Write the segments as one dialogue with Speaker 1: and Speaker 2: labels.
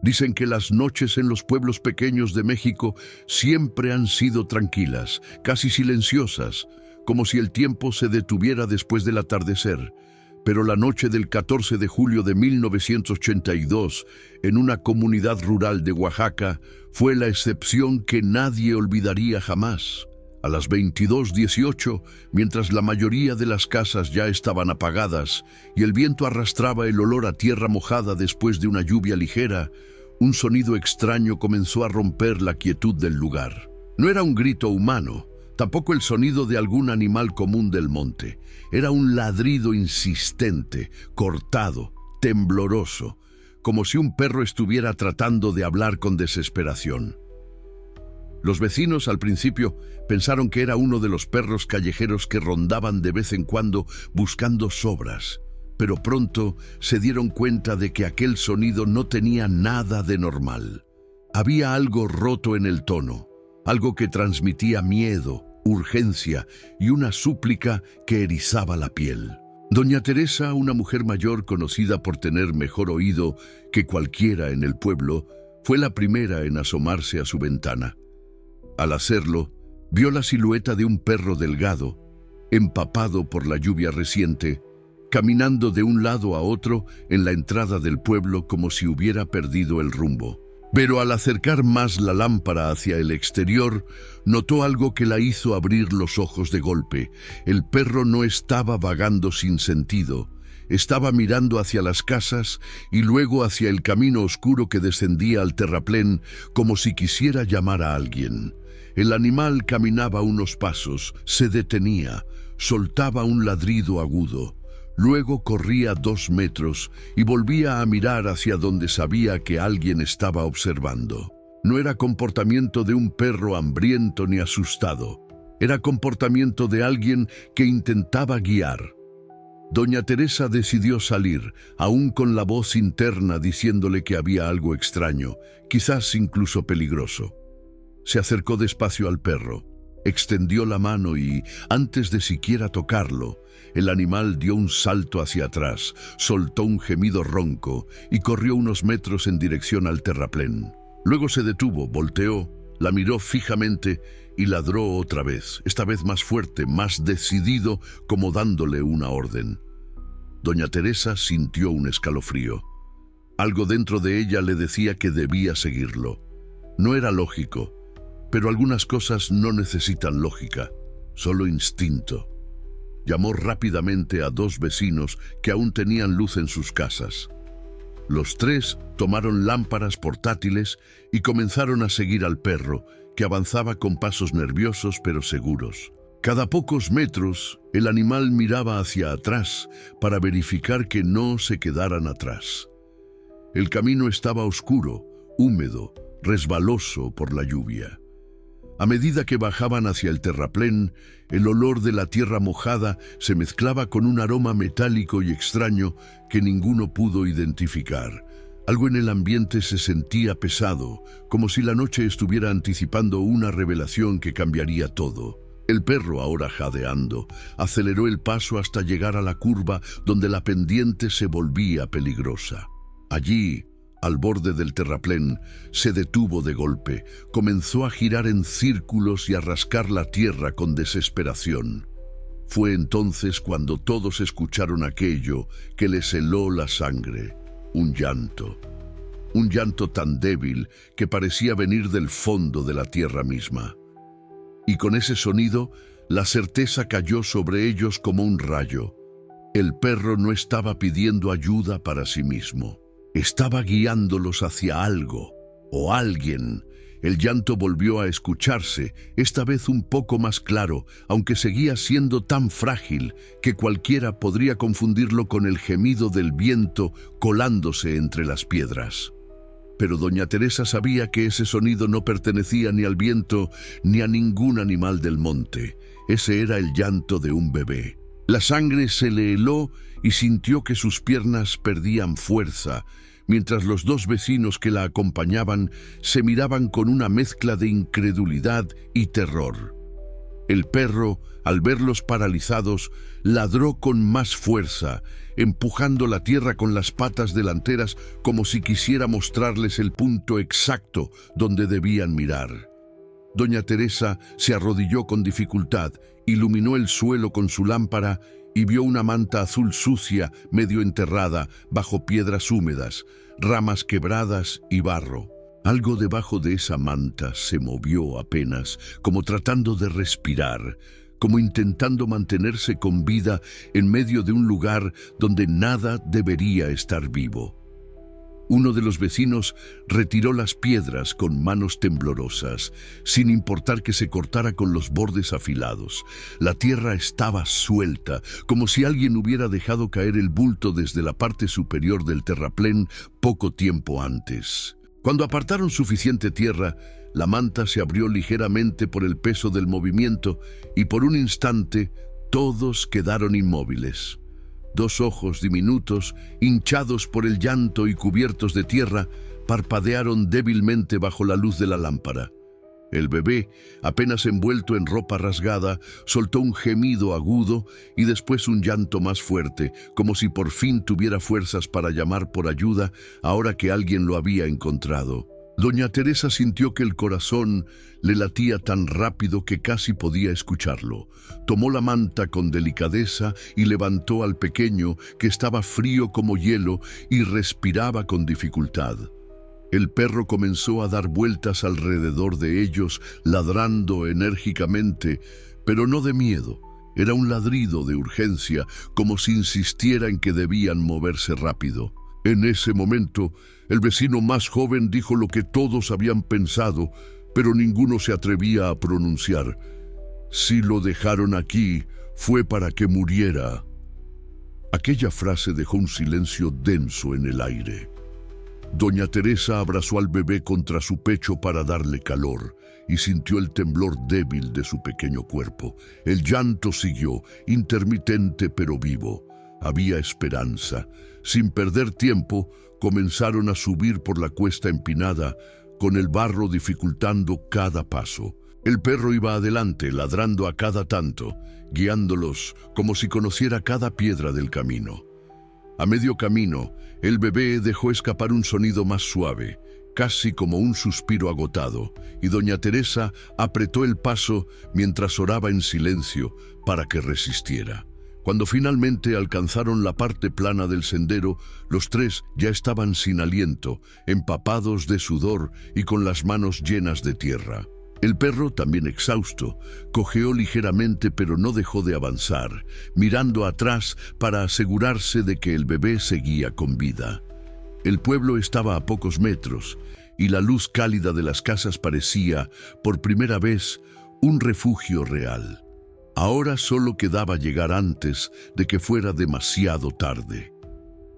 Speaker 1: Dicen que las noches en los pueblos pequeños de México siempre han sido tranquilas, casi silenciosas, como si el tiempo se detuviera después del atardecer. Pero la noche del 14 de julio de 1982, en una comunidad rural de Oaxaca, fue la excepción que nadie olvidaría jamás. A las 22:18, mientras la mayoría de las casas ya estaban apagadas y el viento arrastraba el olor a tierra mojada después de una lluvia ligera, un sonido extraño comenzó a romper la quietud del lugar. No era un grito humano, tampoco el sonido de algún animal común del monte. Era un ladrido insistente, cortado, tembloroso, como si un perro estuviera tratando de hablar con desesperación. Los vecinos al principio pensaron que era uno de los perros callejeros que rondaban de vez en cuando buscando sobras, pero pronto se dieron cuenta de que aquel sonido no tenía nada de normal. Había algo roto en el tono, algo que transmitía miedo, urgencia y una súplica que erizaba la piel. Doña Teresa, una mujer mayor conocida por tener mejor oído que cualquiera en el pueblo, fue la primera en asomarse a su ventana. Al hacerlo, vio la silueta de un perro delgado, empapado por la lluvia reciente, caminando de un lado a otro en la entrada del pueblo como si hubiera perdido el rumbo. Pero al acercar más la lámpara hacia el exterior, notó algo que la hizo abrir los ojos de golpe. El perro no estaba vagando sin sentido. Estaba mirando hacia las casas y luego hacia el camino oscuro que descendía al terraplén, como si quisiera llamar a alguien. El animal caminaba unos pasos, se detenía, soltaba un ladrido agudo. Luego corría 2 metros y volvía a mirar hacia donde sabía que alguien estaba observando. No era comportamiento de un perro hambriento ni asustado. Era comportamiento de alguien que intentaba guiar. Doña Teresa decidió salir, aún con la voz interna diciéndole que había algo extraño, quizás incluso peligroso. Se acercó despacio al perro, extendió la mano y, antes de siquiera tocarlo, el animal dio un salto hacia atrás, soltó un gemido ronco y corrió unos metros en dirección al terraplén. Luego se detuvo, volteó, la miró fijamente y ladró otra vez, esta vez más fuerte, más decidido, como dándole una orden. Doña Teresa sintió un escalofrío. Algo dentro de ella le decía que debía seguirlo. No era lógico, pero algunas cosas no necesitan lógica, solo instinto. Llamó rápidamente a 2 vecinos que aún tenían luz en sus casas. Los 3 tomaron lámparas portátiles y comenzaron a seguir al perro, que avanzaba con pasos nerviosos pero seguros. Cada pocos metros, el animal miraba hacia atrás para verificar que no se quedaran atrás. El camino estaba oscuro, húmedo, resbaloso por la lluvia. A medida que bajaban hacia el terraplén, el olor de la tierra mojada se mezclaba con un aroma metálico y extraño que ninguno pudo identificar. Algo en el ambiente se sentía pesado, como si la noche estuviera anticipando una revelación que cambiaría todo. El perro, ahora jadeando, aceleró el paso hasta llegar a la curva donde la pendiente se volvía peligrosa. Allí, al borde del terraplén, se detuvo de golpe, comenzó a girar en círculos y a rascar la tierra con desesperación. Fue entonces cuando todos escucharon aquello que les heló la sangre, un llanto tan débil que parecía venir del fondo de la tierra misma. Y con ese sonido, la certeza cayó sobre ellos como un rayo. El perro no estaba pidiendo ayuda para sí mismo. Estaba guiándolos hacia algo o alguien. El llanto volvió a escucharse, esta vez un poco más claro, aunque seguía siendo tan frágil que cualquiera podría confundirlo con el gemido del viento colándose entre las piedras. Pero doña Teresa sabía que ese sonido no pertenecía ni al viento ni a ningún animal del monte. Ese era el llanto de un bebé. La sangre se le heló y sintió que sus piernas perdían fuerza, mientras los 2 vecinos que la acompañaban se miraban con una mezcla de incredulidad y terror. El perro, al verlos paralizados, ladró con más fuerza, empujando la tierra con las patas delanteras como si quisiera mostrarles el punto exacto donde debían mirar. Doña Teresa se arrodilló con dificultad, iluminó el suelo con su lámpara y vio una manta azul sucia, medio enterrada, bajo piedras húmedas, ramas quebradas y barro. Algo debajo de esa manta se movió apenas, como tratando de respirar, como intentando mantenerse con vida en medio de un lugar donde nada debería estar vivo. Uno de los vecinos retiró las piedras con manos temblorosas, sin importar que se cortara con los bordes afilados. La tierra estaba suelta, como si alguien hubiera dejado caer el bulto desde la parte superior del terraplén poco tiempo antes. Cuando apartaron suficiente tierra, la manta se abrió ligeramente por el peso del movimiento y por un instante todos quedaron inmóviles. Dos ojos diminutos, hinchados por el llanto y cubiertos de tierra, parpadearon débilmente bajo la luz de la lámpara. El bebé, apenas envuelto en ropa rasgada, soltó un gemido agudo y después un llanto más fuerte, como si por fin tuviera fuerzas para llamar por ayuda ahora que alguien lo había encontrado. Doña Teresa sintió que el corazón le latía tan rápido que casi podía escucharlo. Tomó la manta con delicadeza y levantó al pequeño, que estaba frío como hielo y respiraba con dificultad. El perro comenzó a dar vueltas alrededor de ellos, ladrando enérgicamente, pero no de miedo. Era un ladrido de urgencia, como si insistiera en que debían moverse rápido. En ese momento, el vecino más joven dijo lo que todos habían pensado, pero ninguno se atrevía a pronunciar. Si lo dejaron aquí, fue para que muriera. Aquella frase dejó un silencio denso en el aire. Doña Teresa abrazó al bebé contra su pecho para darle calor y sintió el temblor débil de su pequeño cuerpo. El llanto siguió, intermitente pero vivo. Había esperanza. Sin perder tiempo, comenzaron a subir por la cuesta empinada, con el barro dificultando cada paso. El perro iba adelante, ladrando a cada tanto, guiándolos como si conociera cada piedra del camino. A medio camino, el bebé dejó escapar un sonido más suave, casi como un suspiro agotado, y doña Teresa apretó el paso mientras oraba en silencio para que resistiera. Cuando finalmente alcanzaron la parte plana del sendero, los tres ya estaban sin aliento, empapados de sudor y con las manos llenas de tierra. El perro, también exhausto, cojeó ligeramente pero no dejó de avanzar, mirando atrás para asegurarse de que el bebé seguía con vida. El pueblo estaba a pocos metros y la luz cálida de las casas parecía, por primera vez, un refugio real. Ahora solo quedaba llegar antes de que fuera demasiado tarde.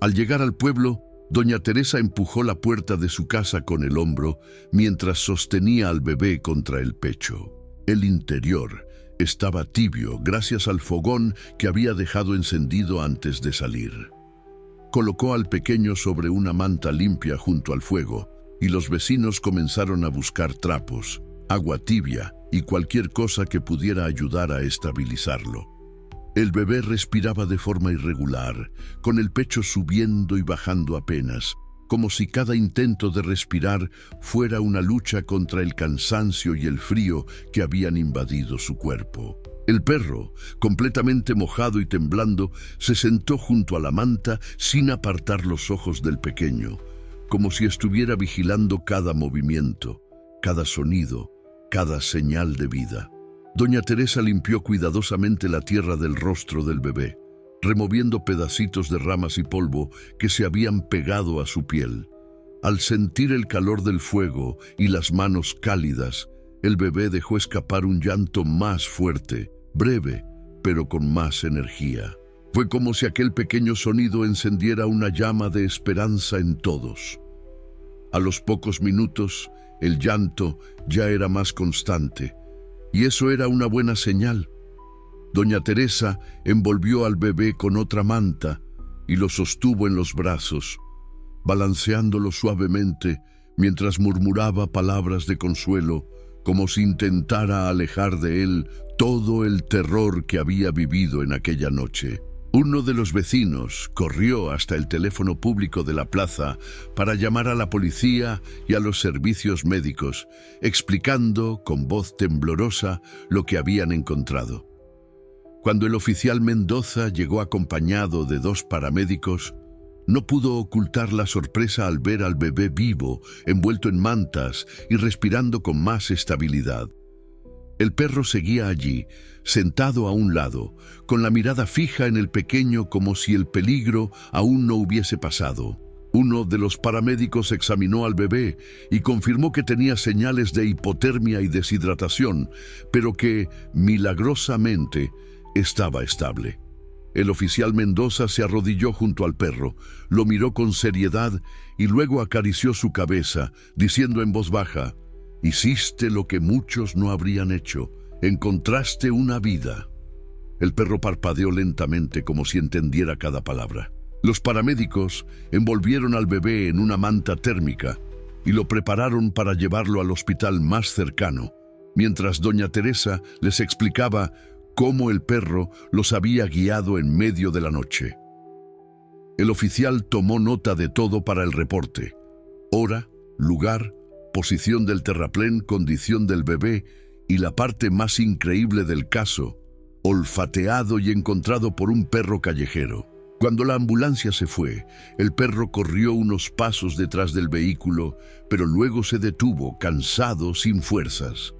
Speaker 1: Al llegar al pueblo, doña Teresa empujó la puerta de su casa con el hombro mientras sostenía al bebé contra el pecho. El interior estaba tibio gracias al fogón que había dejado encendido antes de salir. Colocó al pequeño sobre una manta limpia junto al fuego y los vecinos comenzaron a buscar trapos, agua tibia y cualquier cosa que pudiera ayudar a estabilizarlo. El bebé respiraba de forma irregular, con el pecho subiendo y bajando apenas, como si cada intento de respirar fuera una lucha contra el cansancio y el frío que habían invadido su cuerpo. El perro, completamente mojado y temblando, se sentó junto a la manta sin apartar los ojos del pequeño, como si estuviera vigilando cada movimiento, cada sonido, cada señal de vida. Doña Teresa limpió cuidadosamente la tierra del rostro del bebé, removiendo pedacitos de ramas y polvo que se habían pegado a su piel. Al sentir el calor del fuego y las manos cálidas, el bebé dejó escapar un llanto más fuerte, breve, pero con más energía. Fue como si aquel pequeño sonido encendiera una llama de esperanza en todos. A los pocos minutos, el llanto ya era más constante, y eso era una buena señal. Doña Teresa envolvió al bebé con otra manta y lo sostuvo en los brazos, balanceándolo suavemente mientras murmuraba palabras de consuelo como si intentara alejar de él todo el terror que había vivido en aquella noche. Uno de los vecinos corrió hasta el teléfono público de la plaza para llamar a la policía y a los servicios médicos, explicando con voz temblorosa lo que habían encontrado. Cuando el oficial Mendoza llegó acompañado de 2 paramédicos, no pudo ocultar la sorpresa al ver al bebé vivo, envuelto en mantas y respirando con más estabilidad. El perro seguía allí, sentado a un lado, con la mirada fija en el pequeño como si el peligro aún no hubiese pasado. Uno de los paramédicos examinó al bebé y confirmó que tenía señales de hipotermia y deshidratación, pero que, milagrosamente, estaba estable. El oficial Mendoza se arrodilló junto al perro, lo miró con seriedad y luego acarició su cabeza, diciendo en voz baja: «Hiciste lo que muchos no habrían hecho. Encontraste una vida». El perro parpadeó lentamente como si entendiera cada palabra. Los paramédicos envolvieron al bebé en una manta térmica y lo prepararon para llevarlo al hospital más cercano, mientras doña Teresa les explicaba cómo el perro los había guiado en medio de la noche. El oficial tomó nota de todo para el reporte: hora, lugar, posición del terraplén, condición del bebé y la parte más increíble del caso: olfateado y encontrado por un perro callejero. Cuando la ambulancia se fue, el perro corrió unos pasos detrás del vehículo, pero luego se detuvo, cansado, sin fuerzas.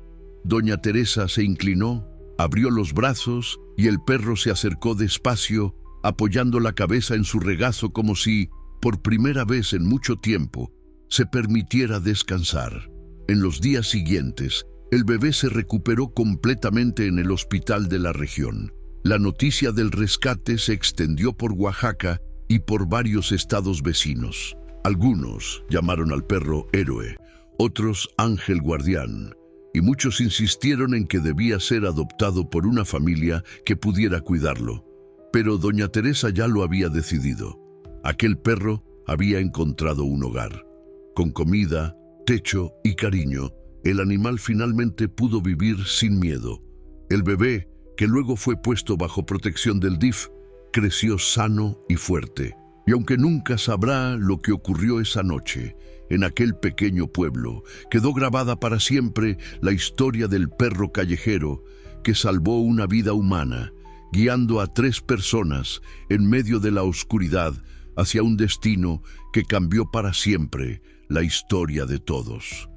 Speaker 1: Doña Teresa se inclinó, abrió los brazos y el perro se acercó despacio, apoyando la cabeza en su regazo como si, por primera vez en mucho tiempo, se permitiera descansar. En los días siguientes, el bebé se recuperó completamente en el hospital de la región. La noticia del rescate se extendió por Oaxaca y por varios estados vecinos. Algunos llamaron al perro héroe, otros ángel guardián, y muchos insistieron en que debía ser adoptado por una familia que pudiera cuidarlo. Pero doña Teresa ya lo había decidido. Aquel perro había encontrado un hogar. Con comida, techo y cariño, el animal finalmente pudo vivir sin miedo. El bebé, que luego fue puesto bajo protección del DIF, creció sano y fuerte. Y aunque nunca sabrá lo que ocurrió esa noche, en aquel pequeño pueblo, quedó grabada para siempre la historia del perro callejero que salvó una vida humana, guiando a 3 personas en medio de la oscuridad hacia un destino que cambió para siempre la historia de todos.